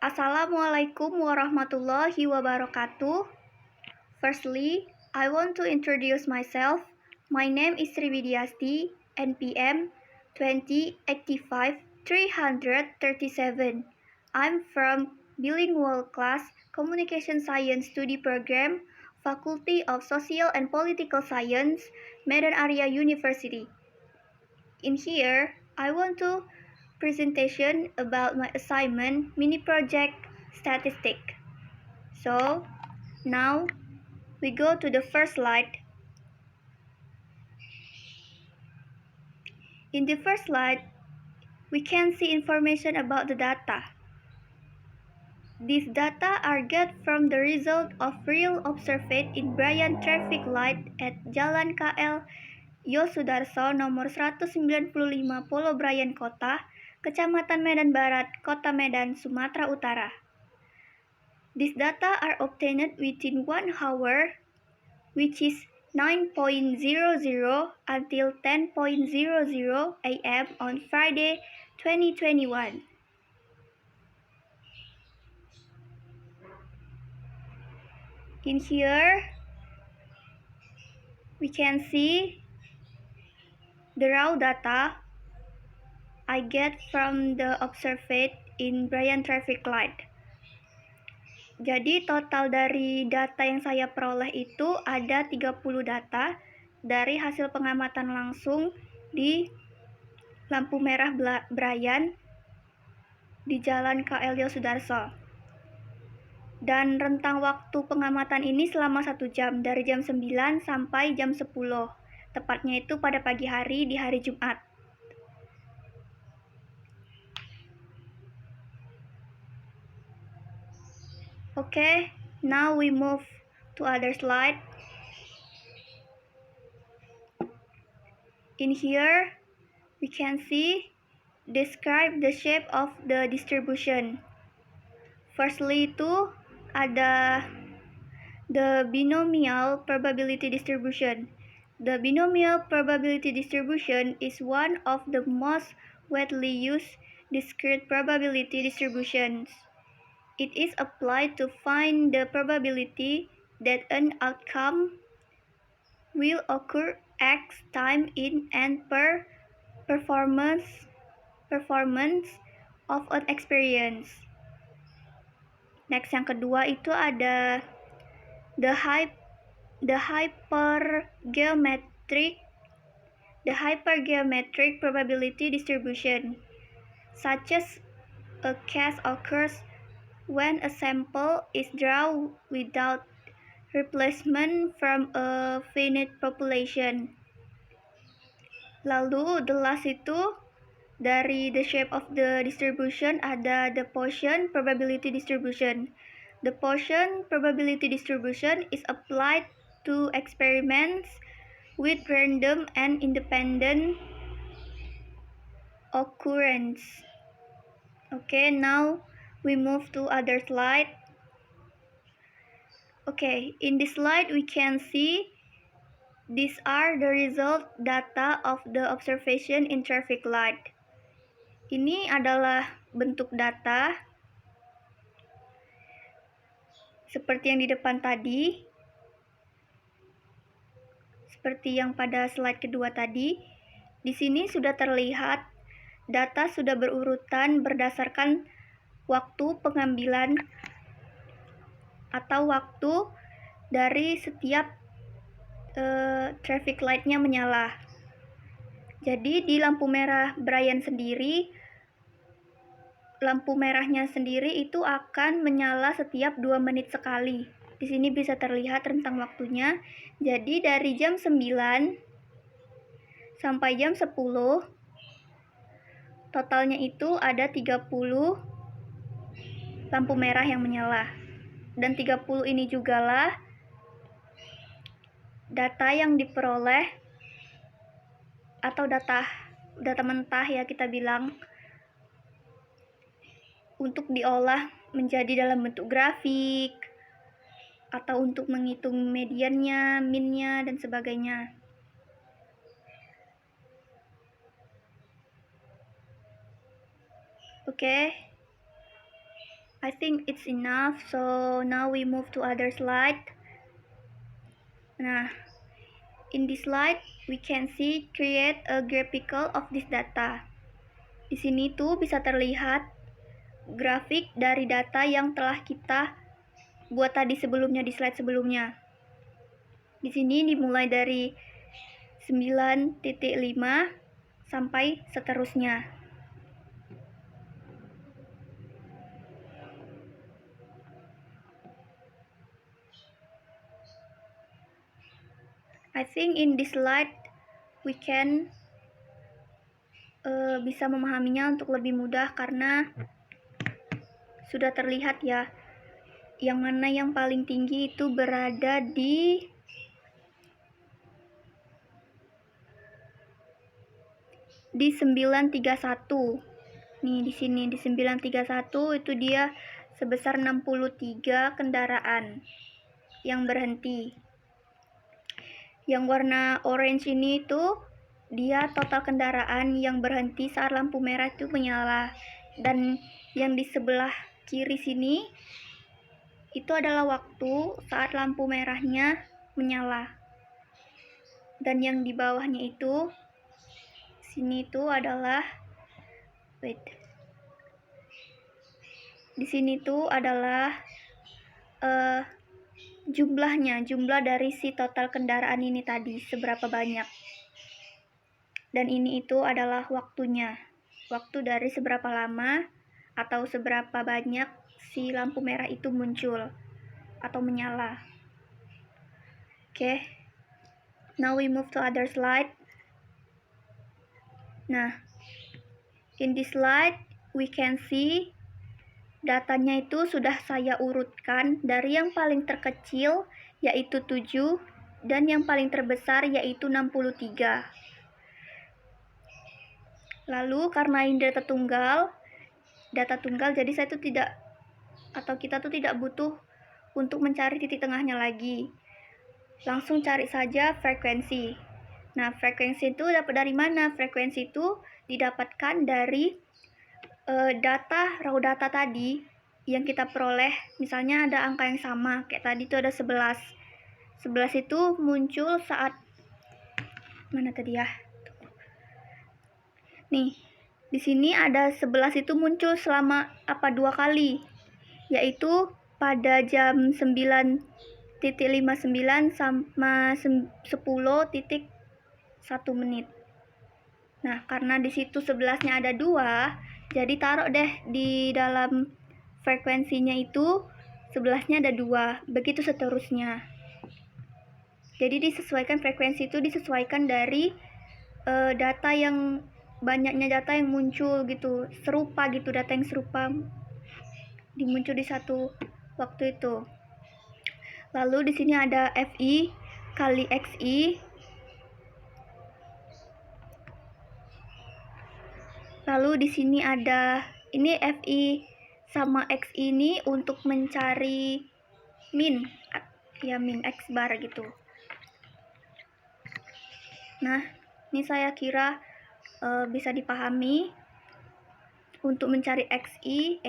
Assalamualaikum warahmatullahi wabarakatuh. Firstly, I want to introduce myself. My name is Sriwidiasti, NPM 2085-337. I'm from Bilingual Class Communication Science Study Program, Faculty of Social and Political Science, Medan Area University. In here, I want to presentation about my assignment mini project statistic. So now we go to the first slide. In the first slide, we can see information about the data. These data are get from the result of real observed in Brian traffic light at Jalan KL Yosudarso nomor 195 Pulau Brian Kota, Kecamatan Medan Barat, Kota Medan, Sumatera Utara. These data are obtained within 1 hour, which is 9:00 until 10:00 a.m. on Friday, 2021. In here, we can see the raw data I get from the observed in Brian traffic light. Jadi total dari data yang saya peroleh itu ada 30 data dari hasil pengamatan langsung di lampu merah Brian di Jalan KL Yosudarso. Dan rentang waktu pengamatan ini selama 1 jam, dari jam 9 sampai jam 10. Tepatnya itu pada pagi hari di hari Jumat. Okay, now we move to other slide. In here, we can see describe the shape of the distribution. Firstly itu ada the binomial probability distribution. The binomial probability distribution is one of the most widely used discrete probability distributions. It is applied to find the probability that an outcome will occur X time in and per performance of an experience. Next, yang kedua itu ada the hypergeometric probability distribution, such as a case occurs when a sample is drawn without replacement from a finite population. Lalu the last itu dari the shape of the distribution ada the Poisson probability distribution. The Poisson probability distribution is applied to experiments with random and independent occurrence. Okay, now we move to other slide. Okay, in this slide we can see these are the result data of the observation in traffic light. Ini adalah bentuk data seperti yang di depan tadi, seperti yang pada slide kedua tadi. Di sini sudah terlihat data sudah berurutan berdasarkan waktu pengambilan atau waktu dari setiap traffic light-nya menyala. Jadi di lampu merah Brian sendiri, lampu merahnya sendiri itu akan menyala setiap 2 menit sekali. Di sini bisa terlihat rentang waktunya. Jadi dari jam 9 sampai jam 10 totalnya itu ada 30 lampu merah yang menyala. Dan 30 ini jugalah data yang diperoleh atau data mentah ya kita bilang, untuk diolah menjadi dalam bentuk grafik atau untuk menghitung mediannya, minnya, dan sebagainya. Oke. I think it's enough, so now we move to other slide. Nah, in this slide we can see create a graphical of this data. Di sini tuh bisa terlihat grafik dari data yang telah kita buat tadi sebelumnya di slide sebelumnya. Di sini dimulai dari 9.5 sampai seterusnya. I think in this slide we can bisa memahaminya untuk lebih mudah karena sudah terlihat ya, yang mana yang paling tinggi itu berada di di 931. Nih di sini di 931 itu dia sebesar 63 kendaraan yang berhenti. Yang warna orange ini tuh dia total kendaraan yang berhenti saat lampu merah itu menyala. Dan yang di sebelah kiri sini itu adalah waktu saat lampu merahnya menyala. Dan yang di bawahnya itu sini itu adalah di sini tuh adalah jumlah dari si total kendaraan ini tadi seberapa banyak. Dan ini itu adalah waktunya. Waktu dari seberapa lama atau seberapa banyak si lampu merah itu muncul atau menyala. Oke. Now we move to other slide. Nah, in this slide we can see datanya itu sudah saya urutkan dari yang paling terkecil yaitu 7 dan yang paling terbesar yaitu 63. Lalu karena ini data tunggal jadi saya tuh kita tuh tidak butuh untuk mencari titik tengahnya lagi. Langsung cari saja frekuensi. Nah, frekuensi itu dapat dari mana? Frekuensi itu didapatkan dari raw data tadi yang kita peroleh. Misalnya ada angka yang sama, kayak tadi itu ada 11. 11 itu muncul saat mana tadi ya? Nih, di sini ada 11 itu muncul selama 2 kali, yaitu pada jam 9.59 sama 10.1 menit. Nah, karena di situ 11-nya ada 2, jadi taruh deh di dalam frekuensinya itu 11-nya ada 2, begitu seterusnya. Jadi disesuaikan frekuensi itu disesuaikan dari data yang banyaknya data yang muncul gitu, serupa gitu, data yang serupa dimuncul di satu waktu itu. Lalu di sini ada FI kali XI. Lalu di sini ada ini FI sama XI ini untuk mencari min X bar gitu. Nah, ini saya kira bisa dipahami. Untuk mencari XI,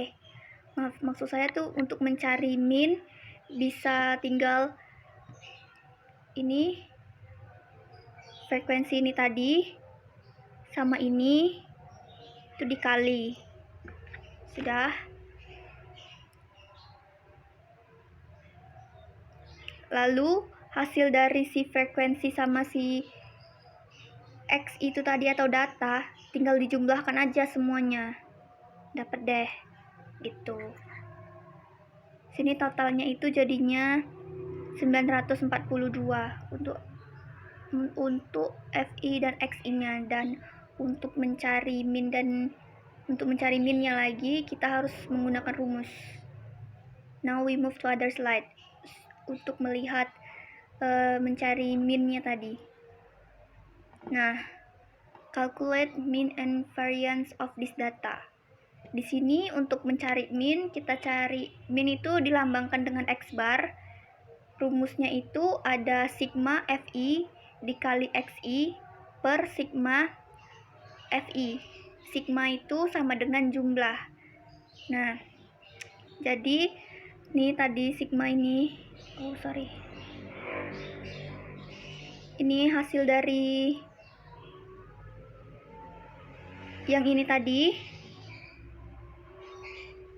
maksud saya tuh untuk mencari min bisa tinggal ini frekuensi ini tadi sama ini itu dikali. Sudah. Lalu hasil dari si frekuensi sama si X itu tadi atau data tinggal dijumlahkan aja semuanya. Dapat deh gitu. Sini totalnya itu jadinya 942 untuk FI dan XI-nya. Dan untuk mencari minnya lagi kita harus menggunakan rumus. Now we move to other slide untuk melihat mencari minnya tadi. Nah, calculate mean and variance of this data. Di sini untuk mencari min, kita cari min itu dilambangkan dengan X bar. Rumusnya itu ada sigma FI dikali XI per sigma FI. Sigma itu sama dengan jumlah. Nah, Jadi nih tadi sigma ini, ini hasil dari yang ini tadi,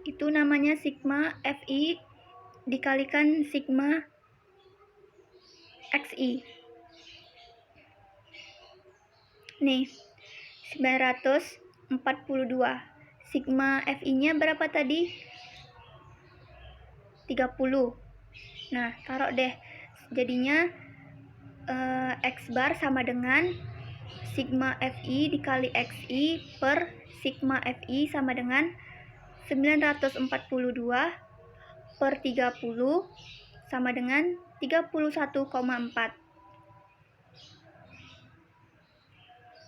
itu namanya sigma Fi dikalikan sigma Xi. Nih, 942. Sigma Fi-nya berapa tadi? 30. Nah, taruh deh. Jadinya X bar sama dengan sigma Fi dikali Xi per sigma Fi sama dengan 942 per 30 sama dengan 31,4.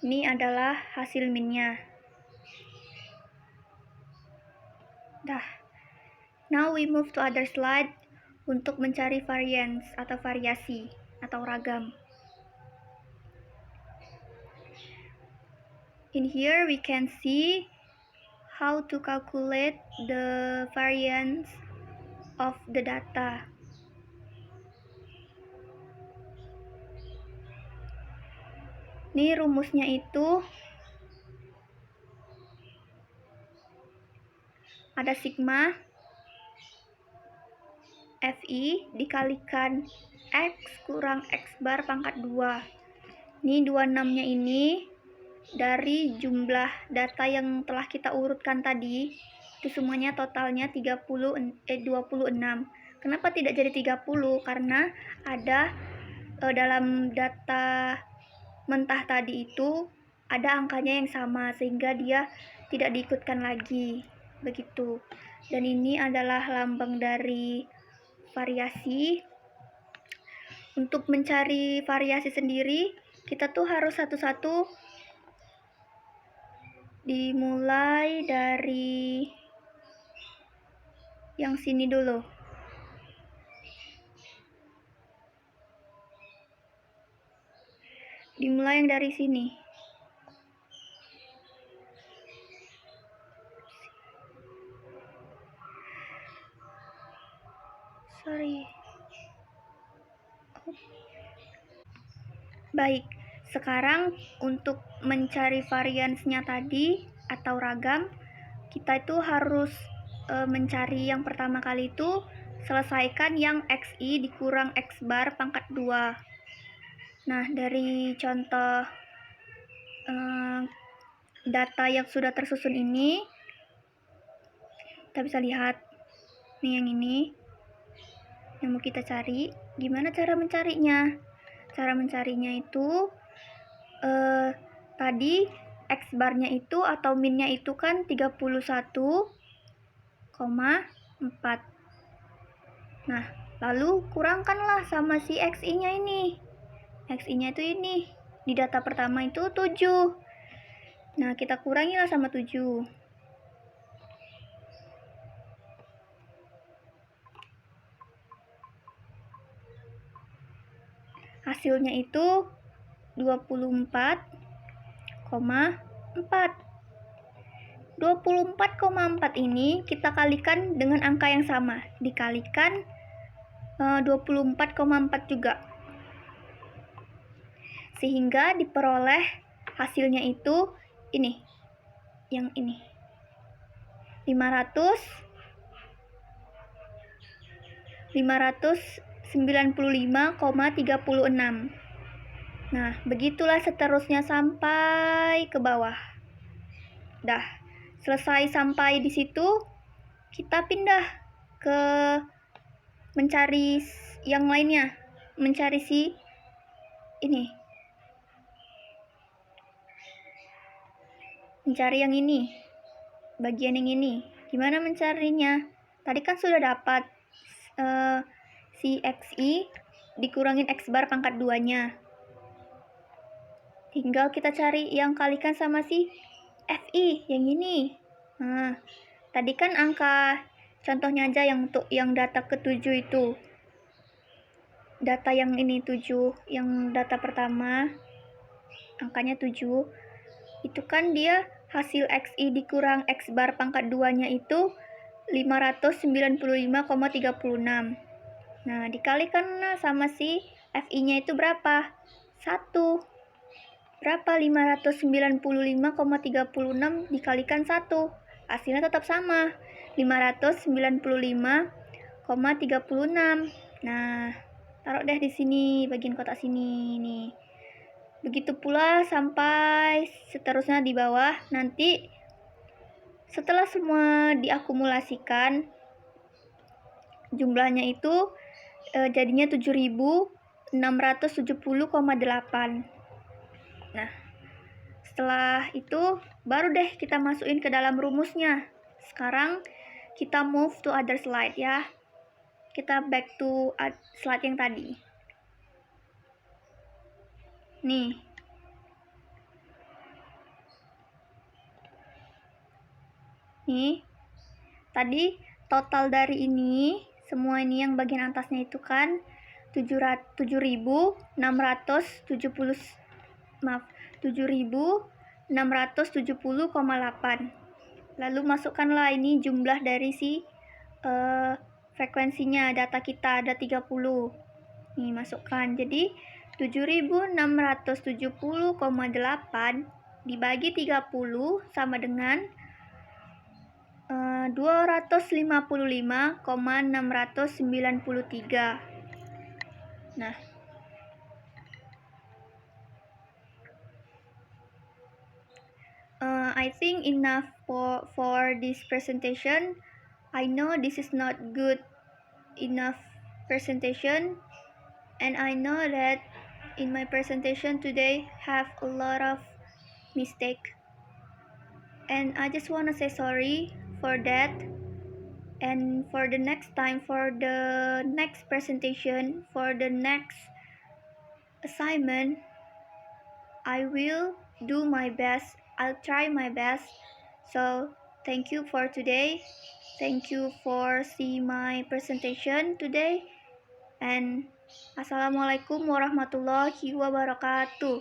Ini adalah hasil minnya. Now we move to other slide untuk mencari variance atau variasi atau ragam. In here we can see how to calculate the variance of the data. Ini rumusnya itu ada sigma Fi dikalikan X kurang X bar pangkat 2. Ini 26-nya ini dari jumlah data yang telah kita urutkan tadi. Itu semuanya totalnya 26. Kenapa tidak jadi 30? Karena ada dalam data mentah tadi itu ada angkanya yang sama sehingga dia tidak diikutkan lagi. Begitu. Dan ini adalah lambang dari variasi. Untuk mencari variasi sendiri, kita tuh harus satu-satu dimulai dari yang sini dulu. Dimulai yang dari sini. Baik, sekarang untuk mencari variansnya tadi atau ragam, kita itu harus mencari yang pertama kali itu selesaikan yang Xi dikurang X bar pangkat 2. Nah, dari contoh data yang sudah tersusun ini, kita bisa lihat nih yang ini yang mau kita cari. Gimana cara mencarinya? Cara mencarinya itu tadi X barnya itu atau minnya itu kan 31,4. Nah, lalu kurangkanlah sama si Xi-nya ini. Xi-nya itu ini. Di data pertama itu 7. Nah, kita kurangilah sama 7. Hasilnya itu 24,4. 24,4 ini kita kalikan dengan angka yang sama, dikalikan 24,4 juga, sehingga diperoleh hasilnya itu ini, yang ini 595,36. Nah, begitulah seterusnya sampai ke bawah. Dah, selesai sampai di situ, kita pindah ke mencari yang lainnya, mencari si ini. Mencari yang ini, bagian yang ini. Gimana mencarinya? Tadi kan sudah dapat si Xi dikurangin X bar pangkat 2-nya. Tinggal kita cari yang kalikan sama si Fi yang ini. Nah, tadi kan angka contohnya aja yang untuk yang data ke-7 itu. Data yang ini 7, yang data pertama angkanya 7. Itu kan dia hasil Xi dikurang X bar pangkat 2-nya itu 595,36. Nah, dikalikan sama si FI-nya itu berapa? 1. Berapa 595,36 dikalikan 1? Hasilnya tetap sama, 595,36. Nah, taruh deh di sini, bagian kotak sini nih. Begitu pula sampai seterusnya di bawah. Nanti setelah semua diakumulasikan, jumlahnya itu jadinya 7.670,8. Nah, setelah itu baru deh kita masukin ke dalam rumusnya. Sekarang kita move to other slide ya. Kita back to slide yang tadi. Nih. Nih. Tadi total dari ini, semua ini yang bagian atasnya itu kan 7.670,8. Lalu masukkanlah ini jumlah dari si frekuensinya, data kita ada 30. Nih, masukkan. Jadi 7.670,8 dibagi 30 sama dengan 255,693. Nah, I think enough for this presentation. I know this is not good enough presentation, and I know that in my presentation today have a lot of mistake, and I just want to say sorry for that. And for the next time, for the next presentation, for the next assignment, I will do my best. I'll try my best. So thank you for today. Thank you for seeing my presentation today. And Assalamualaikum warahmatullahi wabarakatuh.